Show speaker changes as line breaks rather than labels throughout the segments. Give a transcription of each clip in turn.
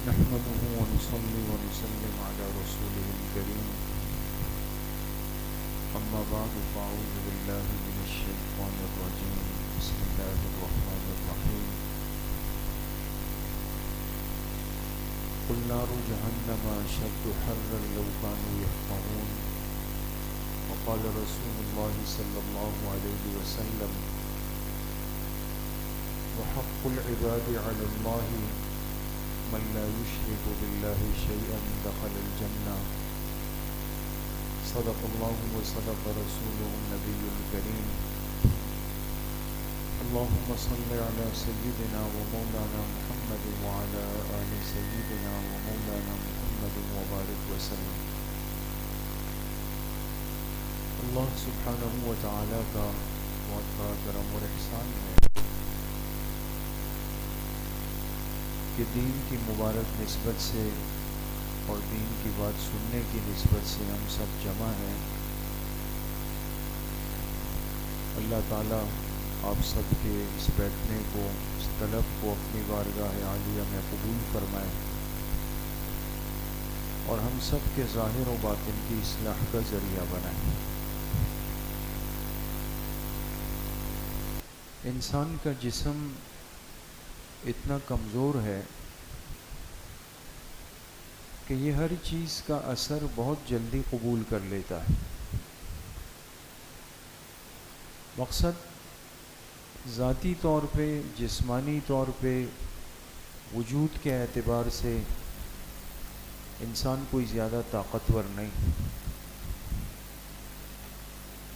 نحمده ونصلي ونسلم على رسوله الكريم أما بعد فأعوذ بالله من الشيطان الرجيم بسم الله الرحمن الرحيم قل نار جهنم أشد حرا لو كانوا يفقهون وقال رسول الله صلى الله عليه وسلم وحق العباد على الله من لا يشرك بالله شيئا دخل الجنة صدق الله وصدق رسوله النبي الكريم اللهم صل على سيدنا ومولانا محمد وعلى آل سيدنا ومولانا محمد وبارك وسلم. اللہ سبحانہ وتعالی کا بہت بڑا کرم اور احسان ہے کہ دین کی مبارک نسبت سے اور دین کی بات سننے کی نسبت سے ہم سب جمع ہیں. اللہ تعالیٰ آپ سب کے اس بیٹھنے کو، اس طلب کو اپنی بارگاہ عالیہ میں قبول فرمائے اور ہم سب کے ظاہر و باطن کی اصلاح کا ذریعہ بنائے. انسان کا جسم اتنا کمزور ہے کہ یہ ہر چیز کا اثر بہت جلدی قبول کر لیتا ہے. مقصد ذاتی طور پہ، جسمانی طور پہ، وجود کے اعتبار سے انسان کوئی زیادہ طاقتور نہیں،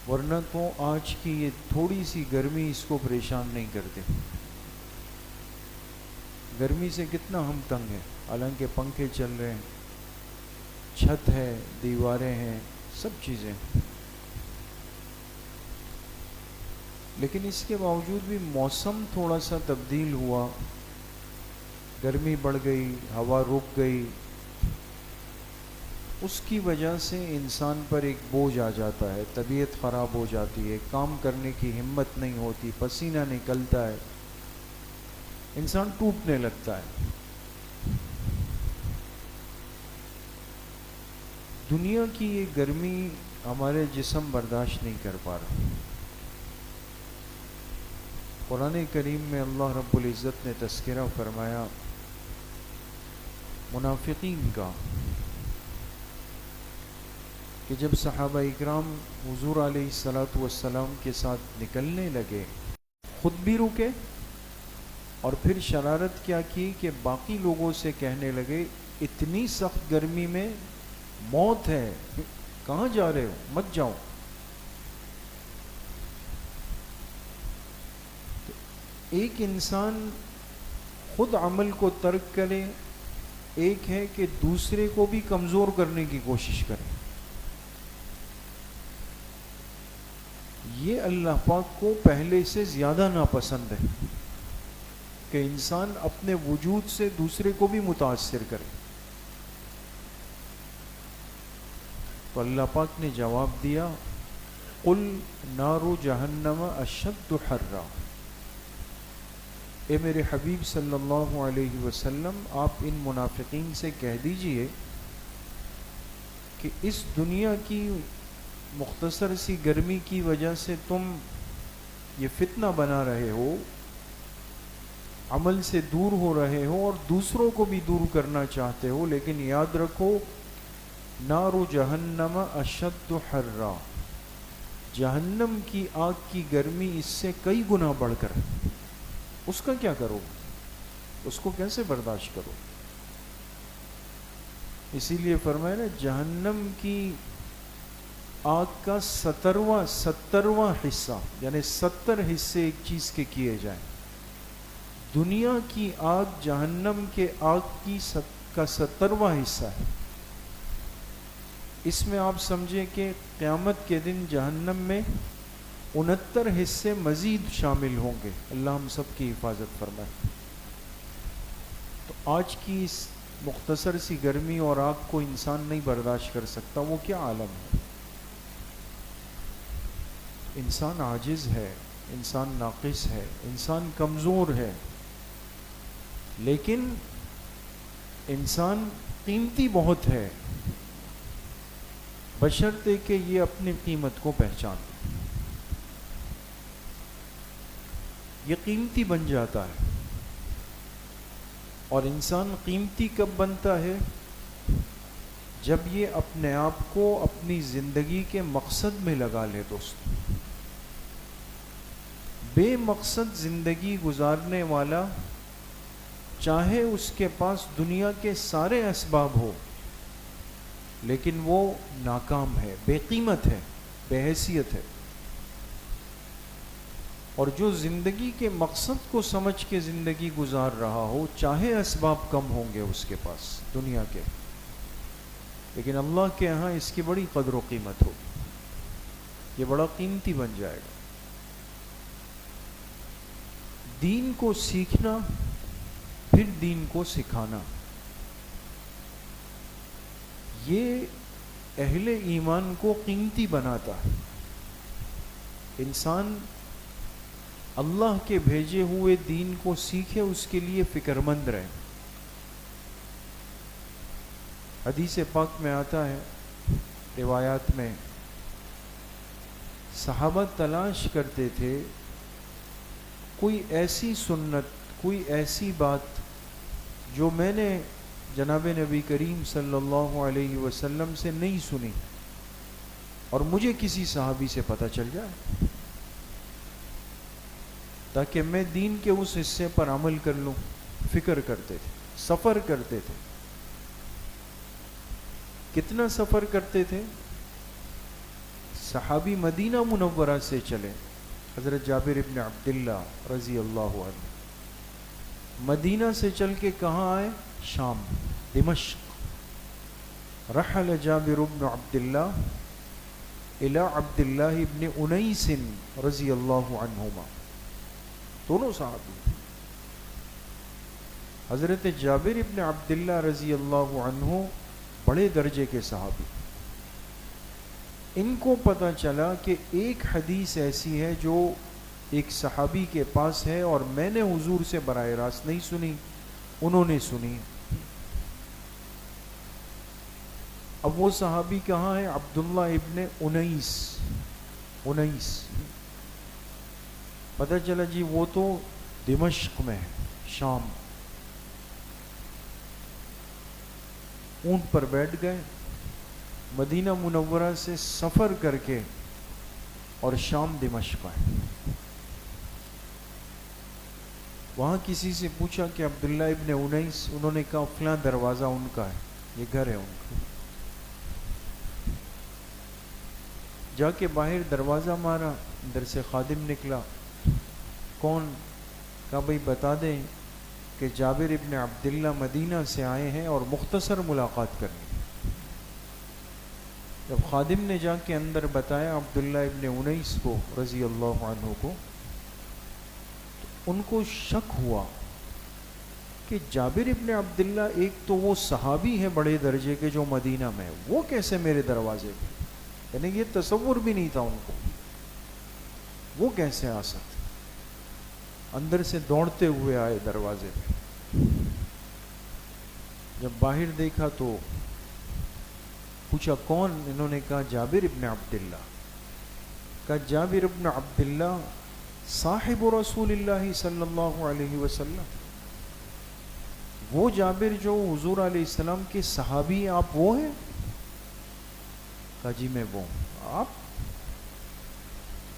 ورنہ تو آج کی یہ تھوڑی سی گرمی اس کو پریشان نہیں کرتے. گرمی سے کتنا ہم تنگ ہیں، حالانکہ پنکھے چل رہے ہیں، چھت ہے، دیواریں ہیں، سب چیزیں، لیکن اس کے باوجود بھی موسم تھوڑا سا تبدیل ہوا، گرمی بڑھ گئی، ہوا رک گئی، اس کی وجہ سے انسان پر ایک بوجھ آ جاتا ہے، طبیعت خراب ہو جاتی ہے، کام کرنے کی ہمت نہیں ہوتی، پسینہ نکلتا ہے، انسان ٹوٹنے لگتا ہے. دنیا کی یہ گرمی ہمارے جسم برداشت نہیں کر پا رہا. قرآن کریم میں اللہ رب العزت نے تذکرہ فرمایا منافقین کا کہ جب صحابہ اکرام حضور علیہ الصلاۃ والسلام کے ساتھ نکلنے لگے، خود بھی رکے اور پھر شرارت کیا کی کہ باقی لوگوں سے کہنے لگے اتنی سخت گرمی میں موت ہے، کہاں جا رہے ہو، مت جاؤ. ایک انسان خود عمل کو ترک کرے، ایک ہے کہ دوسرے کو بھی کمزور کرنے کی کوشش کرے. یہ اللہ پاک کو پہلے سے زیادہ ناپسند ہے کہ انسان اپنے وجود سے دوسرے کو بھی متاثر کرے. تو اللہ پاک نے جواب دیا قل نار جہنم اشد حرا. اے میرے حبیب صلی اللہ علیہ وسلم، آپ ان منافقین سے کہہ دیجئے کہ اس دنیا کی مختصر سی گرمی کی وجہ سے تم یہ فتنہ بنا رہے ہو، عمل سے دور ہو رہے ہو اور دوسروں کو بھی دور کرنا چاہتے ہو، لیکن یاد رکھو نار جہنم اشد حرا، جہنم کی آگ کی گرمی اس سے کئی گنا بڑھ کر. اس کا کیا کرو، اس کو کیسے برداشت کرو؟ اسی لیے فرمایا نا جہنم کی آگ کا 70واں حصہ، یعنی 70 حصے ایک چیز کے کیے جائیں. دنیا کی آگ جہنم کے آگ کا 70واں حصہ ہے. اس میں آپ سمجھیں کہ قیامت کے دن جہنم میں 69 حصے مزید شامل ہوں گے. اللہ ہم سب کی حفاظت فرمائے. تو آج کی اس مختصر سی گرمی اور آگ کو انسان نہیں برداشت کر سکتا، وہ کیا عالم ہے. انسان عاجز ہے، انسان ناقص ہے، انسان کمزور ہے، لیکن انسان قیمتی بہت ہے بشرطے کہ یہ اپنی قیمت کو پہچان لے. یہ قیمتی بن جاتا ہے. اور انسان قیمتی کب بنتا ہے؟ جب یہ اپنے آپ کو اپنی زندگی کے مقصد میں لگا لے. دوست، بے مقصد زندگی گزارنے والا چاہے اس کے پاس دنیا کے سارے اسباب ہو لیکن وہ ناکام ہے، بے قیمت ہے، بے حیثیت ہے. اور جو زندگی کے مقصد کو سمجھ کے زندگی گزار رہا ہو چاہے اسباب کم ہوں گے اس کے پاس دنیا کے، لیکن اللہ کے ہاں اس کی بڑی قدر و قیمت ہو، یہ بڑا قیمتی بن جائے گا. دین کو سیکھنا پھر دین کو سکھانا، یہ اہل ایمان کو قیمتی بناتا ہے. انسان اللہ کے بھیجے ہوئے دین کو سیکھے، اس کے لیے فکر مند رہے. حدیث پاک میں آتا ہے، روایات میں، صحابہ تلاش کرتے تھے کوئی ایسی سنت، کوئی ایسی بات جو میں نے جناب نبی کریم صلی اللہ علیہ وسلم سے نہیں سنی اور مجھے کسی صحابی سے پتہ چل جائے، تاکہ میں دین کے اس حصے پر عمل کر لوں. فکر کرتے تھے، سفر کرتے تھے. کتنا سفر کرتے تھے؟ صحابی مدینہ منورہ سے چلے، حضرت جابر ابن عبداللہ رضی اللہ عنہ مدینہ سے چل کے کہاں آئے؟ شام، دمشق. رحل جابر ابن عبداللہ الی عبداللہ ابن انیس رضی اللہ عنہما. دونوں صحابی، حضرت جابر ابن عبداللہ رضی اللہ عنہ بڑے درجے کے صحابی. ان کو پتہ چلا کہ ایک حدیث ایسی ہے جو ایک صحابی کے پاس ہے اور میں نے حضور سے براہ راست نہیں سنی، انہوں نے سنی. اب وہ صحابی کہاں ہے؟ عبداللہ ابن انیس. پتہ چلا جی وہ تو دمشق میں ہے، شام. اونٹ پر بیٹھ گئے، مدینہ منورہ سے سفر کر کے اور شام دمشق آئے. وہاں کسی سے پوچھا کہ عبداللہ ابن انیس، انہوں نے کہا فلاں دروازہ ان کا ہے، یہ گھر ہے ان کا. جا کے باہر دروازہ مارا، اندر سے خادم نکلا. کون؟ کہا بھائی بتا دیں کہ جابر ابن عبداللہ مدینہ سے آئے ہیں اور مختصر ملاقات کرنی. جب خادم نے جا کے اندر بتایا عبداللہ ابن انیس کو رضی اللہ عنہ کو، تو ان کو شک ہوا کہ جابر ابن عبداللہ ایک تو وہ صحابی ہے بڑے درجے کے جو مدینہ میں، وہ کیسے میرے دروازے پہ؟ یعنی یہ تصور بھی نہیں تھا ان کو، وہ کیسے آ سکتے؟ اندر سے دوڑتے ہوئے آئے دروازے پہ. جب باہر دیکھا تو پوچھا کون؟ انہوں نے کہا جابر ابن عبداللہ. کہا جابر ابن عبداللہ صاحب رسول اللہ صلی اللہ علیہ وسلم، وہ جابر جو حضور علیہ السلام کے صحابی، آپ وہ ہیں؟ کہا جی میں وہ ہوں.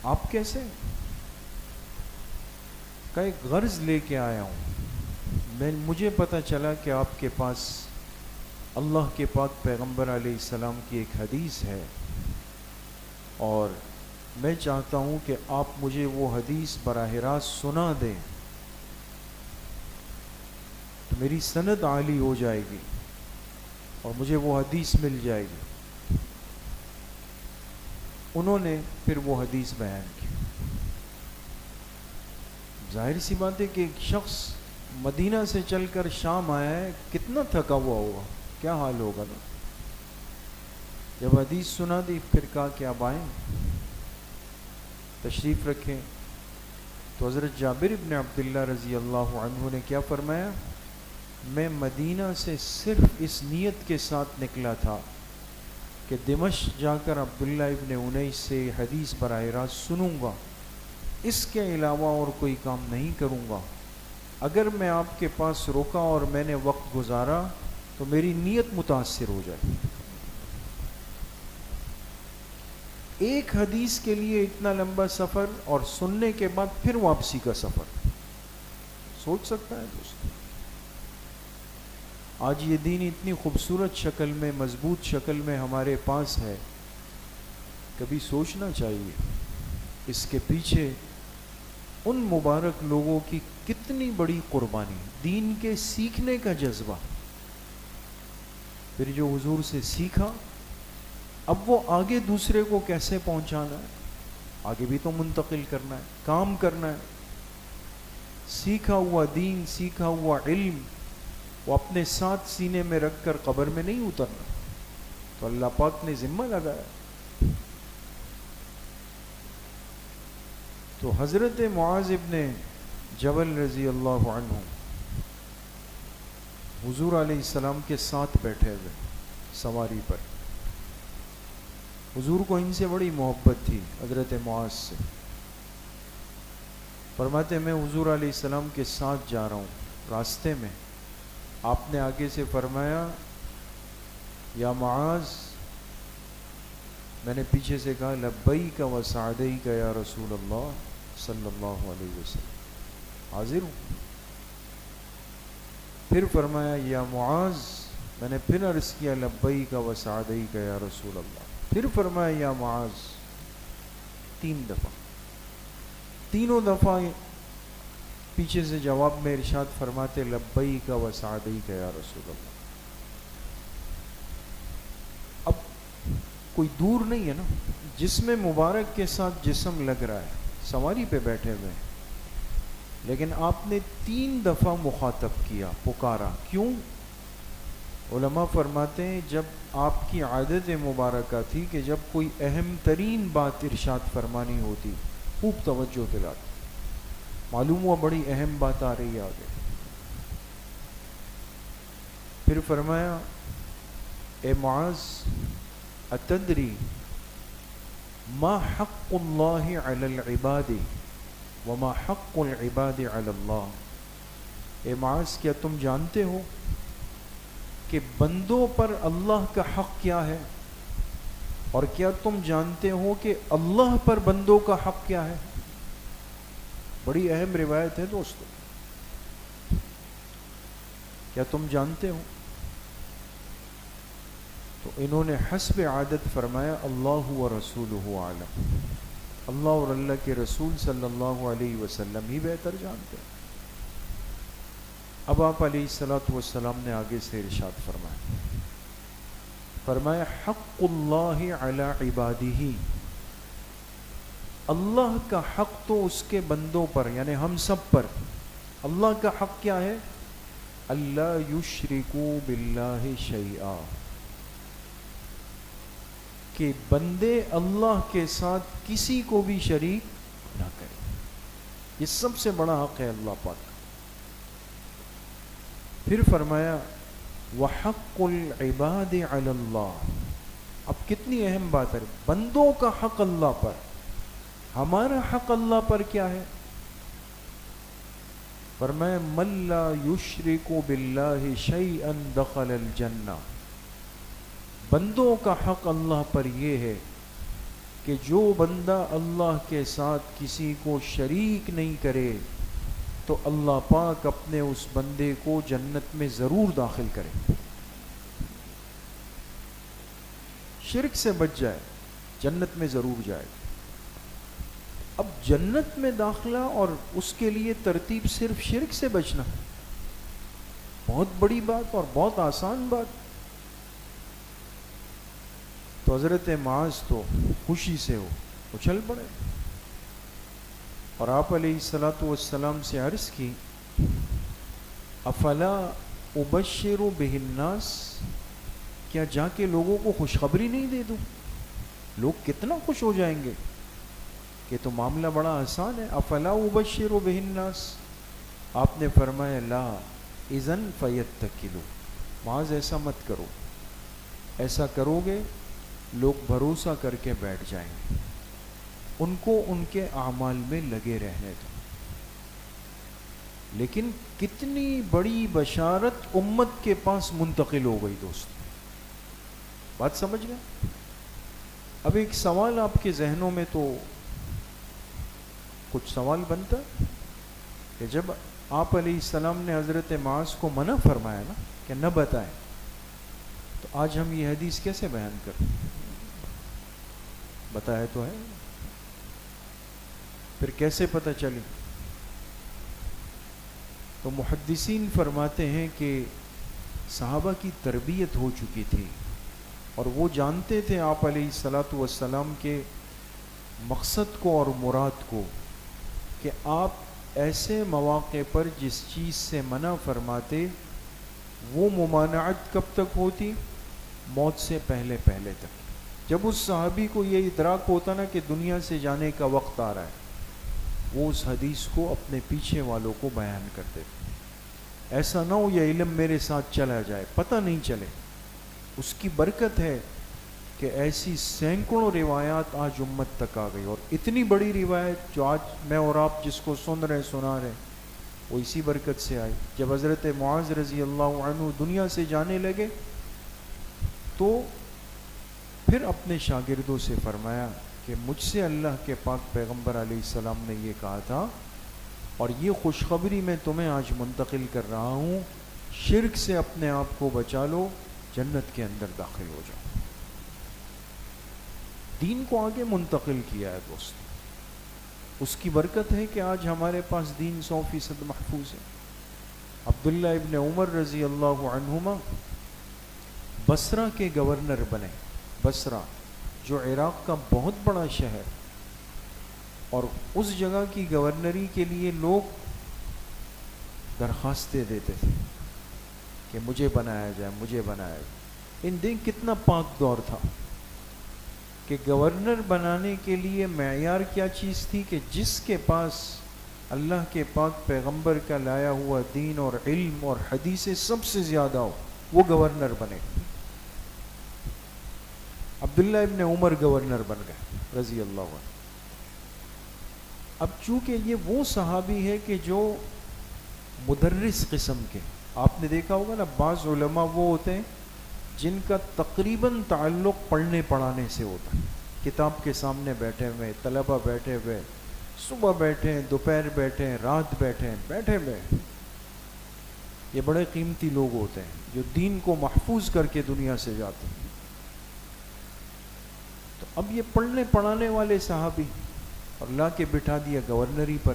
آپ کیسے؟ کہا ایک غرض لے کے آیا ہوں، مجھے پتہ چلا کہ آپ کے پاس اللہ کے پاک پیغمبر علیہ السلام کی ایک حدیث ہے اور میں چاہتا ہوں کہ آپ مجھے وہ حدیث براہ راست سنا دیں تو میری سند عالی ہو جائے گی اور مجھے وہ حدیث مل جائے گی. انہوں نے پھر وہ حدیث بیان کی. ظاہر سی بات ہے کہ ایک شخص مدینہ سے چل کر شام آیا ہے، کتنا تھکا ہوا ہوگا، کیا حال ہوگا نا. جب حدیث سنا دی پھر کہا کہ آپ آئیں، تشریف رکھیں. تو حضرت جابر ابن عبداللہ رضی اللہ عنہ نے کیا فرمایا؟ میں مدینہ سے صرف اس نیت کے ساتھ نکلا تھا کہ دمشق جا کر عبداللہ ابن انیس سے حدیث براہ راست سنوں گا، اس کے علاوہ اور کوئی کام نہیں کروں گا۔ اگر میں آپ کے پاس روکا اور میں نے وقت گزارا تو میری نیت متاثر ہو جائے۔ ایک حدیث کے لیے اتنا لمبا سفر، اور سننے کے بعد پھر واپسی کا سفر، سوچ سکتا ہے دوست؟ آج یہ دین اتنی خوبصورت شکل میں، مضبوط شکل میں ہمارے پاس ہے، کبھی سوچنا چاہیے اس کے پیچھے ان مبارک لوگوں کی کتنی بڑی قربانی، دین کے سیکھنے کا جذبہ، پھر جو حضور سے سیکھا اب وہ آگے دوسرے کو کیسے پہنچانا ہے، آگے بھی تو منتقل کرنا ہے، کام کرنا ہے۔ سیکھا ہوا دین، سیکھا ہوا علم وہ اپنے ساتھ سینے میں رکھ کر قبر میں نہیں اترنا، تو اللہ پاک نے ذمہ لگایا۔ تو حضرت معاذ ابن جبل رضی اللہ عنہ حضور علیہ السلام کے ساتھ بیٹھے ہوئے سواری پر، حضور کو ان سے بڑی محبت تھی حضرت معاذ سے، فرماتے میں حضور علیہ السلام کے ساتھ جا رہا ہوں، راستے میں آپ نے آگے سے فرمایا یا معاذ، میں نے پیچھے سے کہا لبیک و سعدیک یا رسول اللہ صلی اللہ علیہ وسلم، حاضر ہوں۔ پھر فرمایا یا معاذ، میں نے پھر عرض کیا لبیک و سعدیک یا رسول اللہ، پھر فرمایا یا معاذ، 3 دفعہ، تینوں دفعہ پیچھے سے جواب میں ارشاد فرماتے لبیک و سعدیک یا رسول اللہ۔ اب کوئی دور نہیں ہے نا، جسم مبارک کے ساتھ جسم لگ رہا ہے، سواری پہ بیٹھے ہوئے ہیں، لیکن آپ نے 3 دفعہ مخاطب کیا، پکارا، کیوں؟ علماء فرماتے ہیں جب آپ کی عادت مبارکہ تھی کہ جب کوئی اہم ترین بات ارشاد فرمانی ہوتی خوب توجہ دلاتے، معلوم ہوا بڑی اہم بات آ رہی ہے آگے، پھر فرمایا اے معاذ اتدری ما حق اللہ علی العباد وما حق العباد علی اللہ، اے معاذ کیا تم جانتے ہو کہ بندوں پر اللہ کا حق کیا ہے، اور کیا تم جانتے ہو کہ اللہ پر بندوں کا حق کیا ہے؟ بڑی اہم روایت ہے دوستو، کیا تم جانتے ہو؟ تو انہوں نے حسب عادت فرمایا اللہ و رسولہ عالم، اللہ اور اللہ کے رسول صلی اللہ علیہ وسلم ہی بہتر جانتے ہیں۔ اب آپ علیہ الصلوۃ والسلام نے آگے سے ارشاد فرمایا حق اللہ علی عبادہ، اللہ کا حق تو اس کے بندوں پر یعنی ہم سب پر، اللہ کا حق کیا ہے؟ اللہ یشرکوا باللہ شیئا، کہ بندے اللہ کے ساتھ کسی کو بھی شریک نہ کریں، یہ سب سے بڑا حق ہے اللہ پاک۔ پھر فرمایا وحق العباد علی اللہ، اب کتنی اہم بات ہے، بندوں کا حق اللہ پر، ہمارا حق اللہ پر کیا ہے؟ فرمایا من لا یشرک باللہ شیئا دخل الجنہ، بندوں کا حق اللہ پر یہ ہے کہ جو بندہ اللہ کے ساتھ کسی کو شریک نہیں کرے تو اللہ پاک اپنے اس بندے کو جنت میں ضرور داخل کرے، شرک سے بچ جائے جنت میں ضرور جائے۔ اب جنت میں داخلہ اور اس کے لیے ترتیب صرف شرک سے بچنا، بہت بڑی بات اور بہت آسان بات۔ تو حضرت معاذ تو خوشی سے اچھل پڑے، اور آپ علیہ الصلوۃ والسلام سے عرض کی افلا ابشر بہ الناس، کیا جا کے لوگوں کو خوشخبری نہیں دے دوں؟ لوگ کتنا خوش ہو جائیں گے کہ تو معاملہ بڑا آسان ہے، افلا ابشر بہ الناس۔ آپ نے فرمایا لا اذن فیتکلوا، معاذ ایسا مت کرو، ایسا کرو گے لوگ بھروسہ کر کے بیٹھ جائیں گے، ان کو ان کے اعمال میں لگے رہنے دو۔ لیکن کتنی بڑی بشارت امت کے پاس منتقل ہو گئی دوست، بات سمجھ گئے؟ اب ایک سوال آپ کے ذہنوں میں تو کچھ سوال بنتا ہے کہ جب آپ علیہ السلام نے حضرت معاذ کو منع فرمایا نا کہ نہ بتائیں، تو آج ہم یہ حدیث کیسے بیان کریں؟ بتایا تو ہے، پھر کیسے پتہ چلی؟ تو محدثین فرماتے ہیں کہ صحابہ کی تربیت ہو چکی تھی اور وہ جانتے تھے آپ علیہ الصلاۃ والسلام کے مقصد کو اور مراد کو، کہ آپ ایسے مواقع پر جس چیز سے منع فرماتے وہ ممانعت کب تک ہوتی؟ موت سے پہلے پہلے تک۔ جب اس صحابی کو یہ ادراک ہوتا نا کہ دنیا سے جانے کا وقت آ رہا ہے، وہ اس حدیث کو اپنے پیچھے والوں کو بیان کرتے تھے، ایسا نہ ہو یہ علم میرے ساتھ چلا جائے، پتہ نہیں چلے۔ اس کی برکت ہے کہ ایسی سینکڑوں روایات آج امت تک آ گئی، اور اتنی بڑی روایت جو آج میں اور آپ جس کو سن رہے سنا رہے وہ اسی برکت سے آئی۔ جب حضرت معاذ رضی اللہ عنہ دنیا سے جانے لگے تو پھر اپنے شاگردوں سے فرمایا کہ مجھ سے اللہ کے پاک پیغمبر علیہ السلام نے یہ کہا تھا، اور یہ خوشخبری میں تمہیں آج منتقل کر رہا ہوں، شرک سے اپنے آپ کو بچا لو، جنت کے اندر داخل ہو جاؤ۔ دین کو آگے منتقل کیا ہے دوست، اس کی برکت ہے کہ آج ہمارے پاس دین 100% محفوظ ہے۔ عبداللہ ابن عمر رضی اللہ عنہما بصرہ کے گورنر بنے، بصرہ جو عراق کا بہت بڑا شہر، اور اس جگہ کی گورنری کے لیے لوگ درخواستیں دیتے تھے کہ مجھے بنایا جائے، مجھے بنایا جائے۔ ان دن کتنا پاک دور تھا کہ گورنر بنانے کے لیے معیار کیا چیز تھی کہ جس کے پاس اللہ کے پاک پیغمبر کا لایا ہوا دین اور علم اور حدیثیں سب سے زیادہ ہو، وہ گورنر بنے۔ عبداللہ ابن عمر گورنر بن گئے رضی اللہ عنہ۔ اب چونکہ یہ وہ صحابی ہے کہ جو مدرس قسم کے، آپ نے دیکھا ہوگا نا بعض علماء وہ ہوتے ہیں جن کا تقریباً تعلق پڑھنے پڑھانے سے ہوتا ہے، کتاب کے سامنے بیٹھے ہوئے، طلبہ بیٹھے ہوئے، صبح بیٹھے ہیں، دوپہر بیٹھے ہیں، رات بیٹھے ہیں، بیٹھے ہوئے، یہ بڑے قیمتی لوگ ہوتے ہیں جو دین کو محفوظ کر کے دنیا سے جاتے ہیں۔ تو اب یہ پڑھنے پڑھانے والے صحابی اور لا کے بٹھا دیا گورنری پر،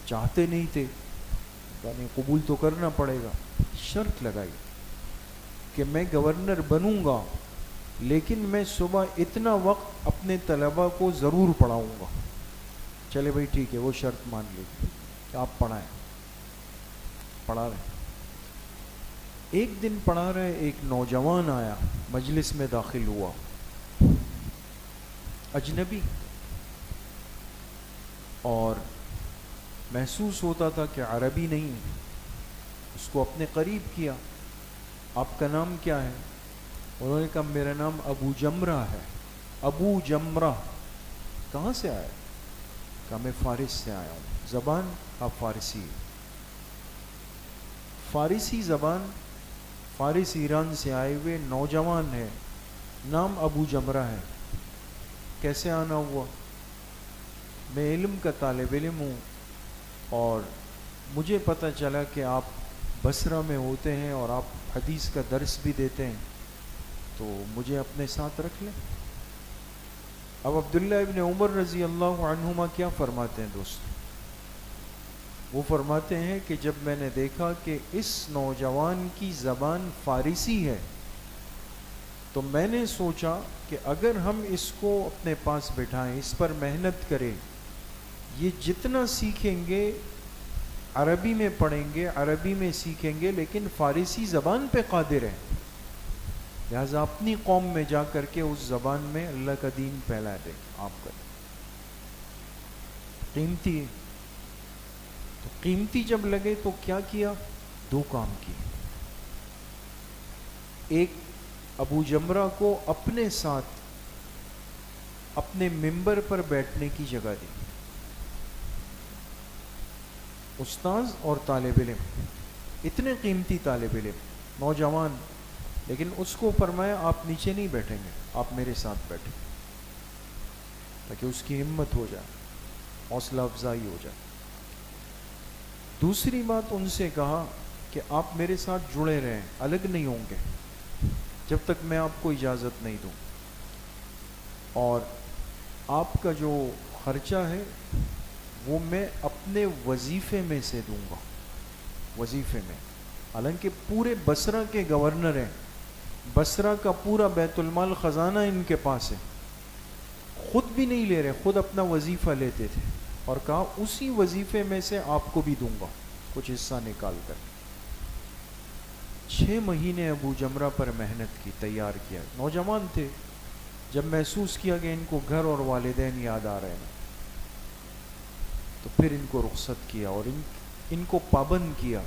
چاہتے نہیں تھے، یعنی قبول تو کرنا پڑے گا، شرط لگائی کہ میں گورنر بنوں گا لیکن میں صبح اتنا وقت اپنے طلباء کو ضرور پڑھاؤں گا۔ چلے بھائی ٹھیک ہے، وہ شرط مان لیجیے کہ آپ پڑھائیں، پڑھا رہے۔ ایک دن پڑھا رہے، ایک نوجوان آیا، مجلس میں داخل ہوا، اجنبی، اور محسوس ہوتا تھا کہ عربی نہیں۔ اس کو اپنے قریب کیا، آپ کا نام کیا ہے؟ انہوں نے کہا میرا نام ابو جمرہ ہے۔ ابو جمرہ، کہاں سے آیا؟ کہا میں فارس سے آیا ہوں۔ زبان؟ آپ فارسی؟ فارسی زبان، فارس ایران سے آئے ہوئے نوجوان ہے، نام ابو جمرہ ہے، کیسے آنا ہوا؟ میں علم کا طالب علم ہوں اور مجھے پتہ چلا کہ آپ بصرہ میں ہوتے ہیں اور آپ حدیث کا درس بھی دیتے ہیں، تو مجھے اپنے ساتھ رکھ لیں۔ اب عبداللہ ابن عمر رضی اللہ عنہما کیا فرماتے ہیں دوست؟ وہ فرماتے ہیں کہ جب میں نے دیکھا کہ اس نوجوان کی زبان فارسی ہے تو میں نے سوچا کہ اگر ہم اس کو اپنے پاس بٹھائیں، اس پر محنت کریں، یہ جتنا سیکھیں گے عربی میں پڑھیں گے، عربی میں سیکھیں گے، لیکن فارسی زبان پہ قادر ہیں، لہذا اپنی قوم میں جا کر کے اس زبان میں اللہ کا دین پھیلا دیں آپ کا۔ قیمتی ہے، تو قیمتی جب لگے تو کیا کیا؟ دو کام کیے. ایک، ابو جمرہ کو اپنے ساتھ اپنے ممبر پر بیٹھنے کی جگہ دی. استاذ اور طالب علم، اتنے قیمتی طالب علم، نوجوان، لیکن اس کو فرمایا آپ نیچے نہیں بیٹھیں گے، آپ میرے ساتھ بیٹھیں، تاکہ اس کی ہمت ہو جائے، حوصلہ افزائی ہو جائے. دوسری بات ان سے کہا کہ آپ میرے ساتھ جڑے رہیں، الگ نہیں ہوں گے جب تک میں آپ کو اجازت نہیں دوں، اور آپ کا جو خرچہ ہے وہ میں اپنے وظیفے میں سے دوں گا، وظیفے میں. حالانکہ پورے بصرہ کے گورنر ہیں، بصرہ کا پورا بیت المال خزانہ ان کے پاس ہے، خود بھی نہیں لے رہے، خود اپنا وظیفہ لیتے تھے، اور کہا اسی وظیفے میں سے آپ کو بھی دوں گا کچھ حصہ نکال کر. 6 مہینے ابو جمرہ پر محنت کی، تیار کیا. نوجوان تھے، جب محسوس کیا کہ ان کو گھر اور والدین یاد آ رہے ہیں تو پھر ان کو رخصت کیا اور ان کو پابند کیا،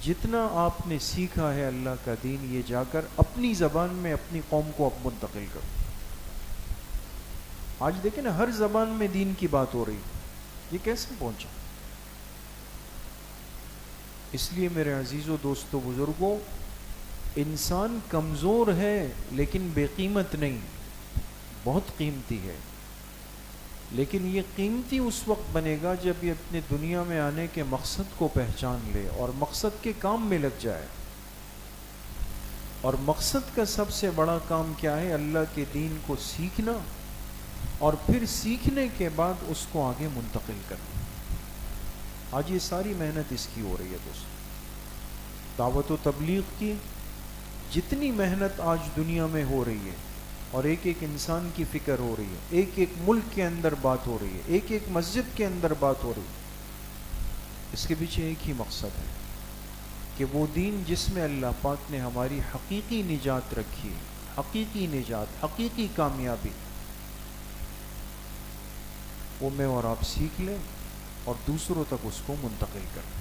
جتنا آپ نے سیکھا ہے اللہ کا دین، یہ جا کر اپنی زبان میں اپنی قوم کو اب منتقل کرو. آج دیکھیں نا، ہر زبان میں دین کی بات ہو رہی، یہ کیسے پہنچا؟ اس لیے میرے عزیزو، دوستو، بزرگوں، انسان کمزور ہے لیکن بے قیمت نہیں، بہت قیمتی ہے. لیکن یہ قیمتی اس وقت بنے گا جب یہ اپنے دنیا میں آنے کے مقصد کو پہچان لے اور مقصد کے کام میں لگ جائے. اور مقصد کا سب سے بڑا کام کیا ہے؟ اللہ کے دین کو سیکھنا، اور پھر سیکھنے کے بعد اس کو آگے منتقل کرنا. آج یہ ساری محنت اس کی ہو رہی ہے دوست. دعوت و تبلیغ کی جتنی محنت آج دنیا میں ہو رہی ہے، اور ایک ایک انسان کی فکر ہو رہی ہے، ایک ایک ملک کے اندر بات ہو رہی ہے، ایک ایک مسجد کے اندر بات ہو رہی ہے، اس کے پیچھے ایک ہی مقصد ہے کہ وہ دین جس میں اللہ پاک نے ہماری حقیقی نجات رکھی ہے، حقیقی نجات، حقیقی کامیابی، وہ میں اور آپ سیکھ لیں اور دوسروں تک اس کو منتقل کریں.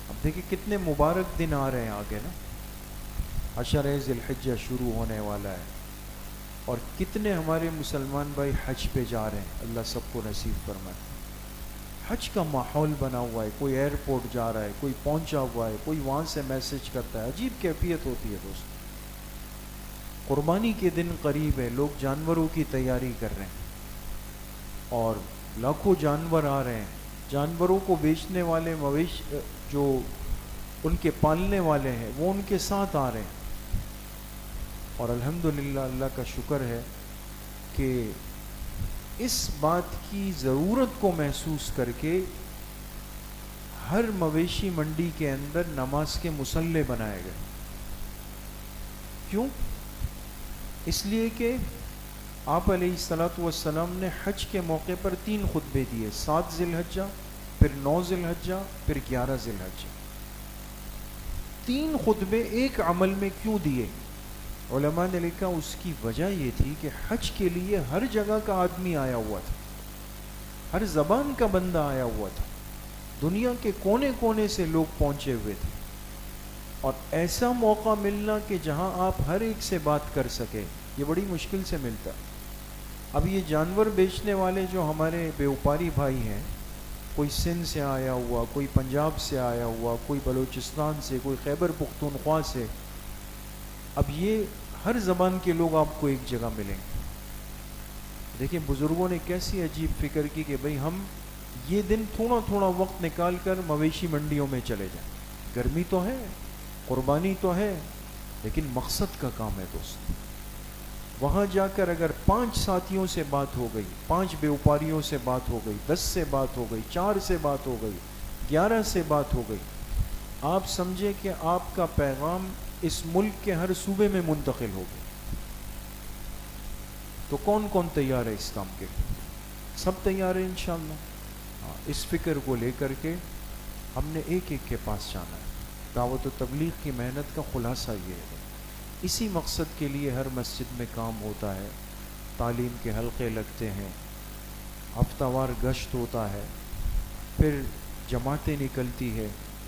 اب دیکھیں کتنے مبارک دن آ رہے ہیں آگے نا، عشر ذی الحجہ شروع ہونے والا ہے، اور کتنے ہمارے مسلمان بھائی حج پہ جا رہے ہیں، اللہ سب کو نصیب فرمائے. حج کا ماحول بنا ہوا ہے، کوئی ایئرپورٹ جا رہا ہے، کوئی پہنچا ہوا ہے، کوئی وہاں سے میسج کرتا ہے، عجیب کیفیت ہوتی ہے دوست. قربانی کے دن قریب ہے، لوگ جانوروں کی تیاری کر رہے ہیں، اور لاکھوں جانور آ رہے ہیں. جانوروں کو بیچنے والے جو ان کے پالنے والے ہیں وہ ان کے ساتھ آ رہے ہیں. اور الحمدللہ اللہ کا شکر ہے کہ اس بات کی ضرورت کو محسوس کر کے ہر مویشی منڈی کے اندر نماز کے مصلے بنائے گئے. کیوں؟ اس لیے کہ آپ علیہ الصلاۃ والسلام نے حج کے موقع پر 3 خطبے دیے، 7 ذی الحجہ، پھر 9 ذی الحجہ، پھر 11 ذی الحجہ. 3 خطبے ایک عمل میں کیوں دیے؟ علماء نے لکھا اس کی وجہ یہ تھی کہ حج کے لیے ہر جگہ کا آدمی آیا ہوا تھا، ہر زبان کا بندہ آیا ہوا تھا، دنیا کے کونے کونے سے لوگ پہنچے ہوئے تھے، اور ایسا موقع ملنا کہ جہاں آپ ہر ایک سے بات کر سکے، یہ بڑی مشکل سے ملتا. اب یہ جانور بیچنے والے جو ہمارے بیوپاری بھائی ہیں، کوئی سندھ سے آیا ہوا، کوئی پنجاب سے آیا ہوا، کوئی بلوچستان سے، کوئی خیبر پختونخوا سے، اب یہ ہر زبان کے لوگ آپ کو ایک جگہ ملیں گے. دیکھیں بزرگوں نے کیسی عجیب فکر کی کہ بھئی ہم یہ دن تھوڑا تھوڑا وقت نکال کر مویشی منڈیوں میں چلے جائیں. گرمی تو ہے، قربانی تو ہے، لیکن مقصد کا کام ہے دوست. وہاں جا کر اگر 5 ساتھیوں سے بات ہو گئی، 5 بیوپاریوں سے بات ہو گئی، 10 سے بات ہو گئی، 4 سے بات ہو گئی، 11 سے بات ہو گئی، آپ سمجھیں کہ آپ کا پیغام اس ملک کے ہر صوبے میں منتقل ہو گیا. تو کون کون تیار ہے اس کام کے؟ سب تیار ہیں انشاءاللہ. اس فکر کو لے کر کے ہم نے ایک ایک کے پاس جانا ہے. دعوت و تبلیغ کی محنت کا خلاصہ یہ ہے، اسی مقصد کے لیے ہر مسجد میں کام ہوتا ہے، تعلیم کے حلقے لگتے ہیں، ہفتہ وار گشت ہوتا ہے، پھر جماعتیں نکلتی ہے،